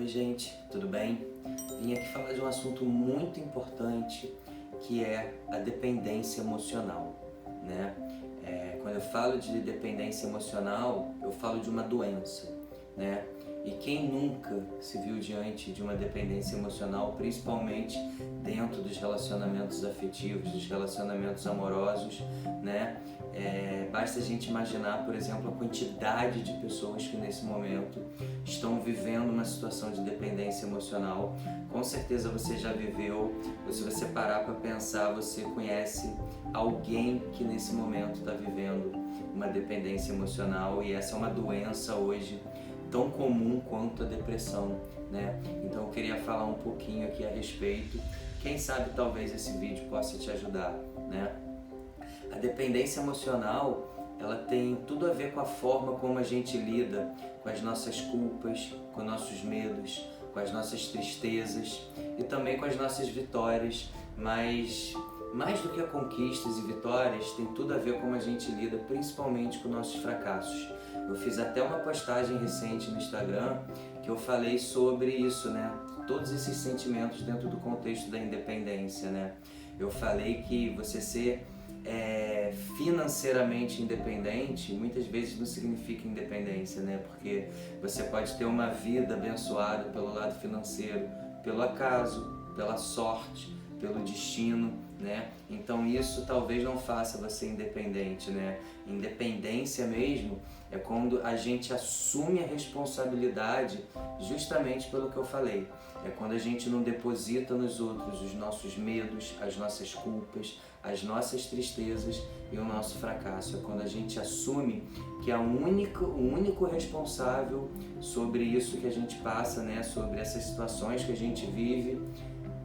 Oi gente, tudo bem? Vim aqui falar de um assunto muito importante que é a dependência emocional, né? Quando eu falo de dependência emocional, eu falo de uma doença, né? E quem nunca se viu diante de uma dependência emocional, principalmente dentro dos relacionamentos afetivos, dos relacionamentos amorosos, né? Basta a gente imaginar, por exemplo, a quantidade de pessoas que nesse momento estão vivendo uma situação de dependência emocional. Com certeza você já viveu, ou se você parar para pensar, você conhece alguém que nesse momento está vivendo uma dependência emocional, e essa é uma doença hoje tão comum quanto a depressão, né? Então eu queria falar um pouquinho aqui a respeito. Quem sabe talvez esse vídeo possa te ajudar, né? A dependência emocional, ela tem tudo a ver com a forma como a gente lida com as nossas culpas, com nossos medos, com as nossas tristezas e também com as nossas vitórias, mas mais do que a conquistas e vitórias, tem tudo a ver como a gente lida principalmente com nossos fracassos. Eu fiz até uma postagem recente no Instagram que eu falei sobre isso, né? Todos esses sentimentos dentro do contexto da independência, né? Eu falei que você ser financeiramente independente muitas vezes não significa independência, né? Porque você pode ter uma vida abençoada pelo lado financeiro, pelo acaso, pela sorte, pelo destino, né? Então isso talvez não faça você independente, né? Independência mesmo é quando a gente assume a responsabilidade justamente pelo que eu falei. É quando a gente não deposita nos outros os nossos medos, as nossas culpas, as nossas tristezas e o nosso fracasso. É quando a gente assume que o único responsável sobre isso que a gente passa, né? Sobre essas situações que a gente vive,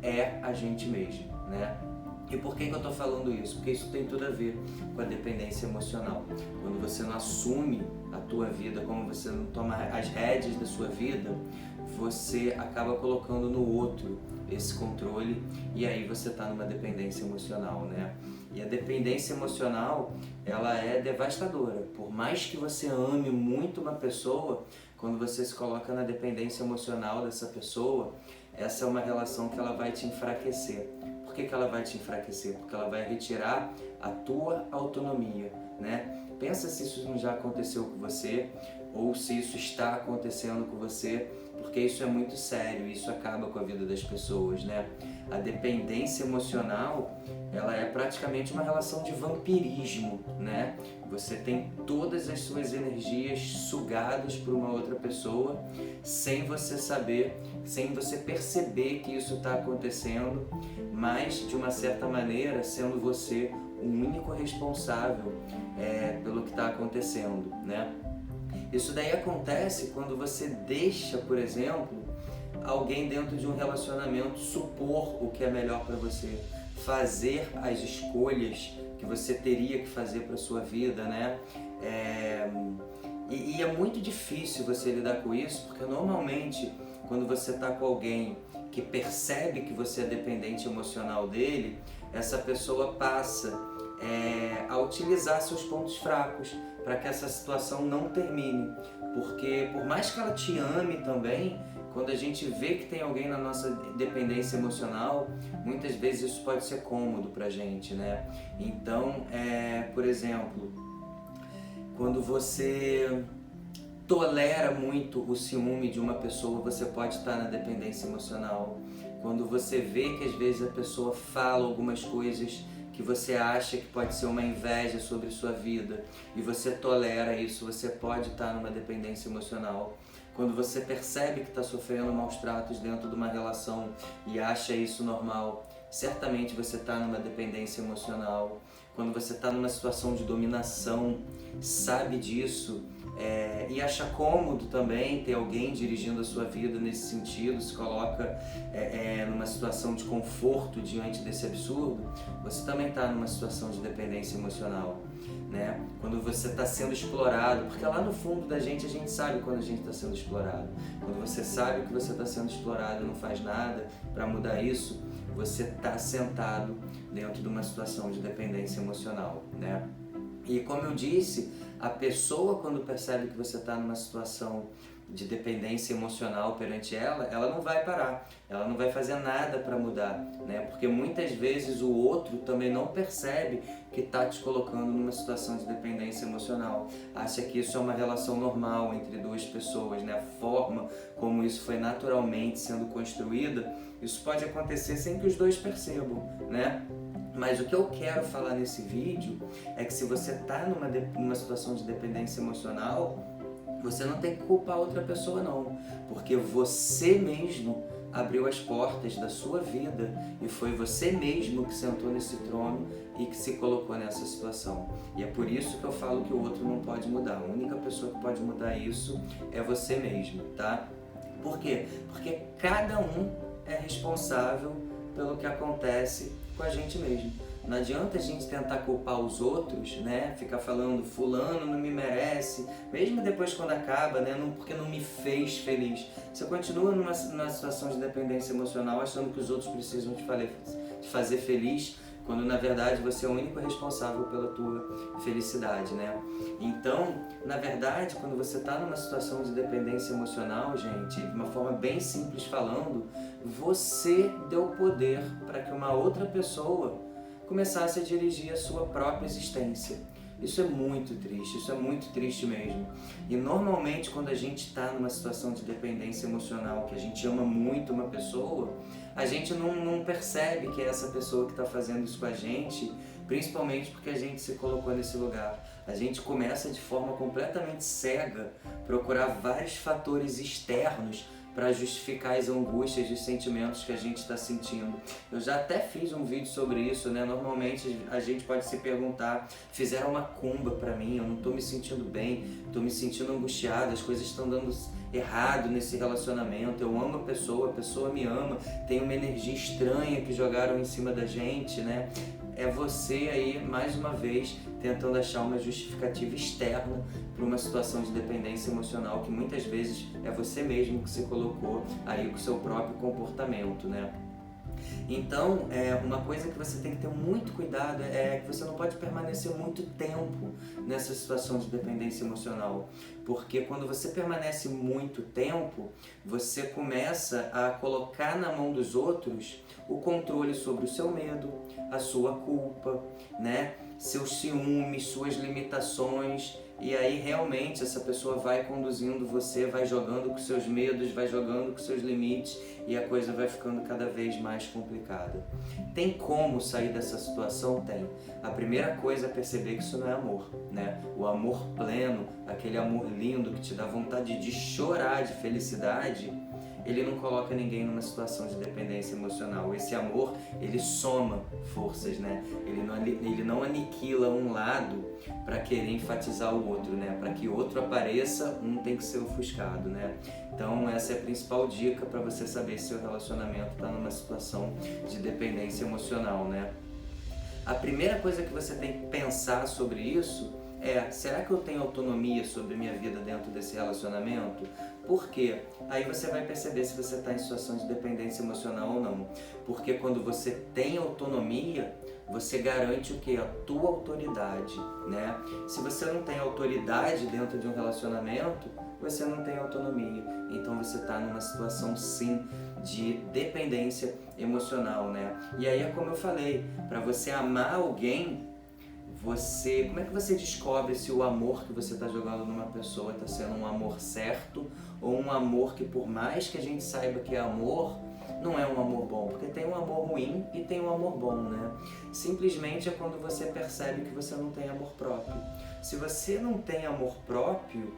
é a gente mesmo, né? E por que eu estou falando isso? Porque isso tem tudo a ver com a dependência emocional. Quando você não assume a tua vida, como você não toma as rédeas da sua vida, você acaba colocando no outro esse controle e aí você está numa dependência emocional, né? E a dependência emocional, ela é devastadora. Por mais que você ame muito uma pessoa, quando você se coloca na dependência emocional dessa pessoa, essa é uma relação que ela vai te enfraquecer. Por que ela vai te enfraquecer? Porque ela vai retirar a tua autonomia, né? Pensa se isso não já aconteceu com você ou se isso está acontecendo com você, porque isso é muito sério, isso acaba com a vida das pessoas, né? A dependência emocional, ela é praticamente uma relação de vampirismo, né? Você tem todas as suas energias sugadas por uma outra pessoa, sem você saber, sem você perceber que isso está acontecendo, mas de uma certa maneira sendo você o único responsável pelo que está acontecendo, né? Isso daí acontece quando você deixa, por exemplo, alguém dentro de um relacionamento supor o que é melhor para você, fazer as escolhas que você teria que fazer para sua vida, né? E é muito difícil você lidar com isso, porque normalmente quando você está com alguém que percebe que você é dependente emocional dele, essa pessoa passa a utilizar seus pontos fracos para que essa situação não termine. Porque por mais que ela te ame também, quando a gente vê que tem alguém na nossa dependência emocional, muitas vezes isso pode ser cômodo pra gente, né? Então, por exemplo, quando você tolera muito o ciúme de uma pessoa, você pode estar na dependência emocional. Quando você vê que às vezes a pessoa fala algumas coisas que você acha que pode ser uma inveja sobre sua vida e você tolera isso, você pode estar numa dependência emocional. Quando você percebe que está sofrendo maus tratos dentro de uma relação e acha isso normal, certamente você está numa dependência emocional. Quando você está numa situação de dominação, sabe disso, e acha cômodo também ter alguém dirigindo a sua vida nesse sentido, se coloca numa situação de conforto diante desse absurdo, você também está numa situação de dependência emocional, né? Quando você está sendo explorado, porque lá no fundo da gente a gente sabe quando a gente está sendo explorado. Quando você sabe que você está sendo explorado e não faz nada para mudar isso, você está sentado dentro de uma situação de dependência emocional, né? E como eu disse, a pessoa quando percebe que você está numa situação de dependência emocional perante ela, ela não vai parar, ela não vai fazer nada para mudar, né? Porque muitas vezes o outro também não percebe que está te colocando numa situação de dependência emocional, acha que isso é uma relação normal entre duas pessoas, né? A forma como isso foi naturalmente sendo construída, isso pode acontecer sem que os dois percebam, né? Mas o que eu quero falar nesse vídeo é que se você está numa situação de dependência emocional, você não tem que culpar outra pessoa não, porque você mesmo abriu as portas da sua vida e foi você mesmo que sentou nesse trono e que se colocou nessa situação. E é por isso que eu falo que o outro não pode mudar. A única pessoa que pode mudar isso é você mesmo, tá? Por quê? Porque cada um é responsável pelo que acontece com a gente mesmo. Não adianta a gente tentar culpar os outros, né? Ficar falando fulano não me merece, mesmo depois quando acaba, né? Porque não me fez feliz. Você continua numa situação de dependência emocional achando que os outros precisam te fazer feliz, quando na verdade você é o único responsável pela tua felicidade, né? Então, na verdade, quando você está numa situação de dependência emocional, gente, de uma forma bem simples falando, você deu poder para que uma outra pessoa começasse a dirigir a sua própria existência. Isso é muito triste mesmo. E normalmente quando a gente está numa situação de dependência emocional, que a gente ama muito uma pessoa, a gente não percebe que é essa pessoa que está fazendo isso com a gente, principalmente porque a gente se colocou nesse lugar. A gente começa de forma completamente cega procurar vários fatores externos para justificar as angústias e os sentimentos que a gente está sentindo. Eu já até fiz um vídeo sobre isso, né? Normalmente a gente pode se perguntar, fizeram uma cumba para mim, eu não estou me sentindo bem, estou me sentindo angustiado, as coisas estão dando errado nesse relacionamento, eu amo a pessoa me ama, tem uma energia estranha que jogaram em cima da gente, né? É você aí, mais uma vez, tentando achar uma justificativa externa para uma situação de dependência emocional que muitas vezes é você mesmo que se colocou aí com o seu próprio comportamento, né? Então, uma coisa que você tem que ter muito cuidado é que você não pode permanecer muito tempo nessa situação de dependência emocional, porque quando você permanece muito tempo, você começa a colocar na mão dos outros o controle sobre o seu medo, a sua culpa, né? Seus ciúmes, suas limitações, e aí realmente essa pessoa vai conduzindo você, vai jogando com seus medos, vai jogando com seus limites e a coisa vai ficando cada vez mais complicada. Tem como sair dessa situação? Tem. A primeira coisa é perceber que isso não é amor, né? O amor pleno, aquele amor lindo que te dá vontade de chorar de felicidade, ele não coloca ninguém numa situação de dependência emocional. Esse amor, ele soma forças, né? Ele não aniquila um lado para querer enfatizar o outro, né? Para que outro apareça, um tem que ser ofuscado, né? Então essa é a principal dica para você saber se seu relacionamento está numa situação de dependência emocional, né? A primeira coisa que você tem que pensar sobre isso é, será que eu tenho autonomia sobre minha vida dentro desse relacionamento? Por quê? Aí você vai perceber se você está em situação de dependência emocional ou não. Porque quando você tem autonomia, você garante o quê? A tua autoridade, né? Se você não tem autoridade dentro de um relacionamento, você não tem autonomia. Então você está numa situação, sim, de dependência emocional, né? E aí é como eu falei, para você amar alguém, como é que você descobre se o amor que você está jogando numa pessoa está sendo um amor certo ou um amor que, por mais que a gente saiba que é amor, não é um amor bom? Porque tem um amor ruim e tem um amor bom, né? Simplesmente é quando você percebe que você não tem amor próprio. Se você não tem amor próprio,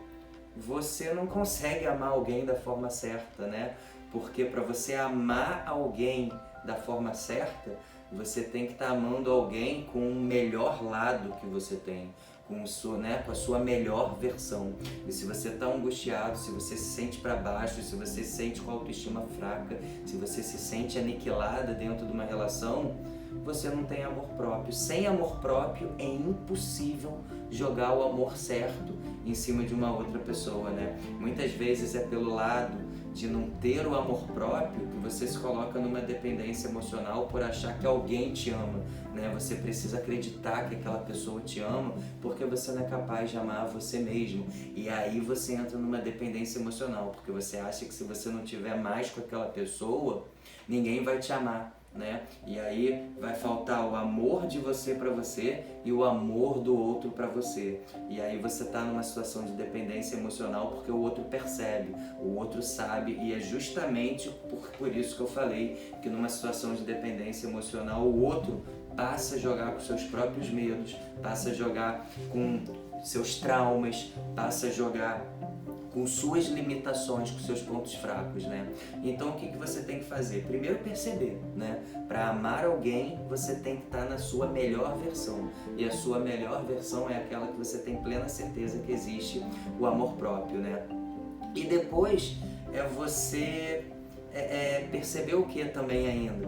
você não consegue amar alguém da forma certa, né? Porque para você amar alguém da forma certa, você tem que estar amando alguém com o melhor lado que você tem, com a sua melhor versão. E se você está angustiado, se você se sente para baixo, se você se sente com a autoestima fraca, se você se sente aniquilada dentro de uma relação, você não tem amor próprio. Sem amor próprio é impossível jogar o amor certo em cima de uma outra pessoa, né? Muitas vezes é pelo lado de não ter o amor próprio que você se coloca numa dependência emocional por achar que alguém te ama, né? Você precisa acreditar que aquela pessoa te ama porque você não é capaz de amar você mesmo. E aí você entra numa dependência emocional, porque você acha que se você não tiver mais com aquela pessoa, ninguém vai te amar, né? E aí vai faltar o amor de você para você e o amor do outro para você. E aí você tá numa situação de dependência emocional porque o outro percebe, o outro sabe, e é justamente por isso que eu falei que numa situação de dependência emocional o outro passa a jogar com seus próprios medos, passa a jogar com seus traumas, passa a jogar com suas limitações, com seus pontos fracos, né? Então o que você tem que fazer? Primeiro perceber, né? Para amar alguém, você tem que estar na sua melhor versão. E a sua melhor versão é aquela que você tem plena certeza que existe o amor próprio, né? E depois é você perceber o que também ainda?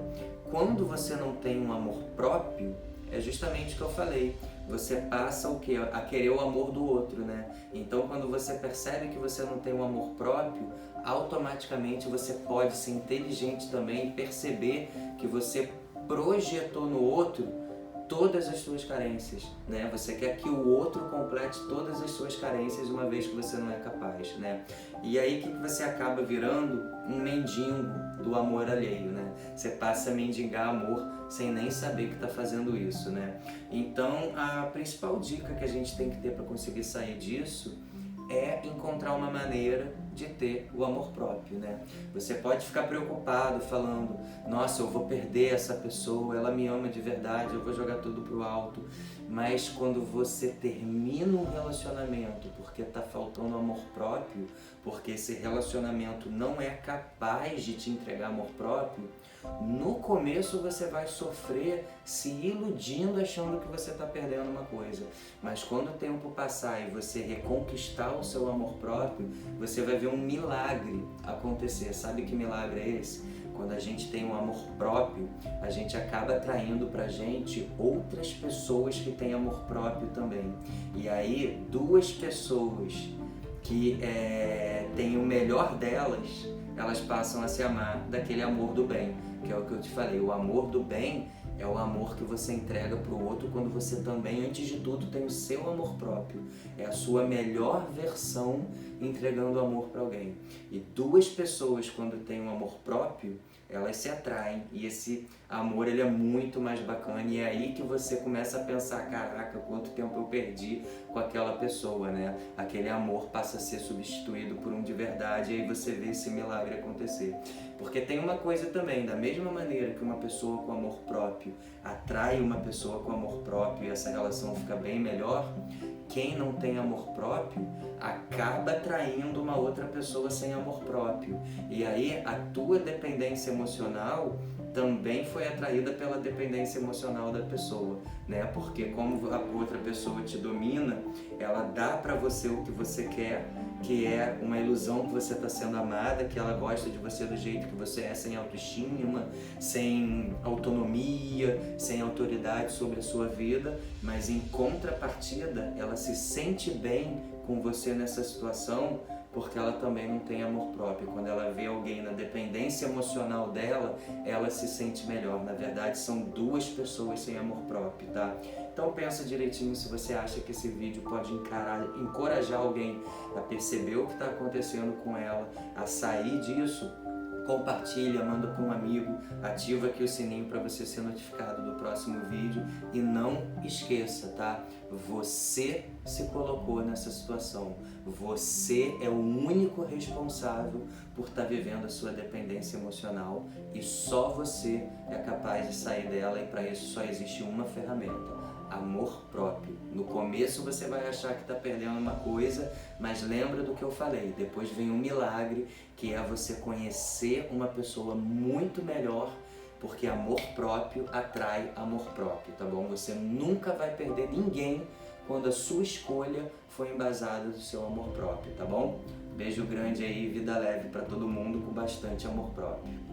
Quando você não tem um amor próprio, é justamente o que eu falei. Você passa o quê? A querer o amor do outro, né? Então, quando você percebe que você não tem um amor próprio, automaticamente você pode ser inteligente também e perceber que você projetou no outro todas as suas carências, né? Você quer que o outro complete todas as suas carências uma vez que você não é capaz, né? E aí que você acaba virando um mendigo do amor alheio, né? Você passa a mendigar amor sem nem saber que está fazendo isso, né? Então, a principal dica que a gente tem que ter para conseguir sair disso é encontrar uma maneira de ter o amor próprio, né? Você pode ficar preocupado falando, nossa, eu vou perder essa pessoa, ela me ama de verdade, eu vou jogar tudo pro alto. Mas quando você termina um relacionamento porque tá faltando amor próprio, porque esse relacionamento não é capaz de te entregar amor próprio, no começo você vai sofrer se iludindo achando que você está perdendo uma coisa, mas quando o tempo passar e você reconquistar o seu amor próprio, você vai ver um milagre acontecer. Sabe que milagre é esse? Quando a gente tem um amor próprio, a gente acaba atraindo pra gente outras pessoas que têm amor próprio também. E aí, duas pessoas que têm o melhor delas, elas passam a se amar daquele amor do bem, que é o que eu te falei. O amor do bem é o amor que você entrega para o outro quando você também, antes de tudo, tem o seu amor próprio. É a sua melhor versão entregando amor para alguém. E duas pessoas, quando têm um amor próprio, elas se atraem, e esse amor ele é muito mais bacana, e é aí que você começa a pensar, caraca, quanto tempo eu perdi com aquela pessoa, né? Aquele amor passa a ser substituído por um de verdade, e aí você vê esse milagre acontecer. Porque tem uma coisa também, da mesma maneira que uma pessoa com amor próprio atrai uma pessoa com amor próprio e essa relação fica bem melhor, quem não tem amor próprio acaba atraindo uma outra pessoa sem amor próprio. E aí a tua dependência emocional também foi atraída pela dependência emocional da pessoa, né? Porque como a outra pessoa te domina, ela dá para você o que você quer, que é uma ilusão que você está sendo amada, que ela gosta de você do jeito que você é, sem autoestima, sem autonomia, sem autoridade sobre a sua vida, mas em contrapartida, ela se sente bem com você nessa situação porque ela também não tem amor próprio. Quando ela vê alguém na dependência emocional dela, ela se sente melhor. Na verdade, são duas pessoas sem amor próprio, tá? Então pensa direitinho se você acha que esse vídeo pode encorajar alguém a perceber o que está acontecendo com ela, a sair disso. Compartilha, manda para um amigo, ativa aqui o sininho para você ser notificado do próximo vídeo e não esqueça, tá? Você se colocou nessa situação, você é o único responsável por estar vivendo a sua dependência emocional e só você é capaz de sair dela, e para isso só existe uma ferramenta: amor próprio. No começo você vai achar que está perdendo uma coisa, mas lembra do que eu falei, depois vem um milagre, que é você conhecer uma pessoa muito melhor, porque amor próprio atrai amor próprio, tá bom? Você nunca vai perder ninguém quando a sua escolha for embasada do seu amor próprio, tá bom? Beijo grande aí, vida leve para todo mundo com bastante amor próprio.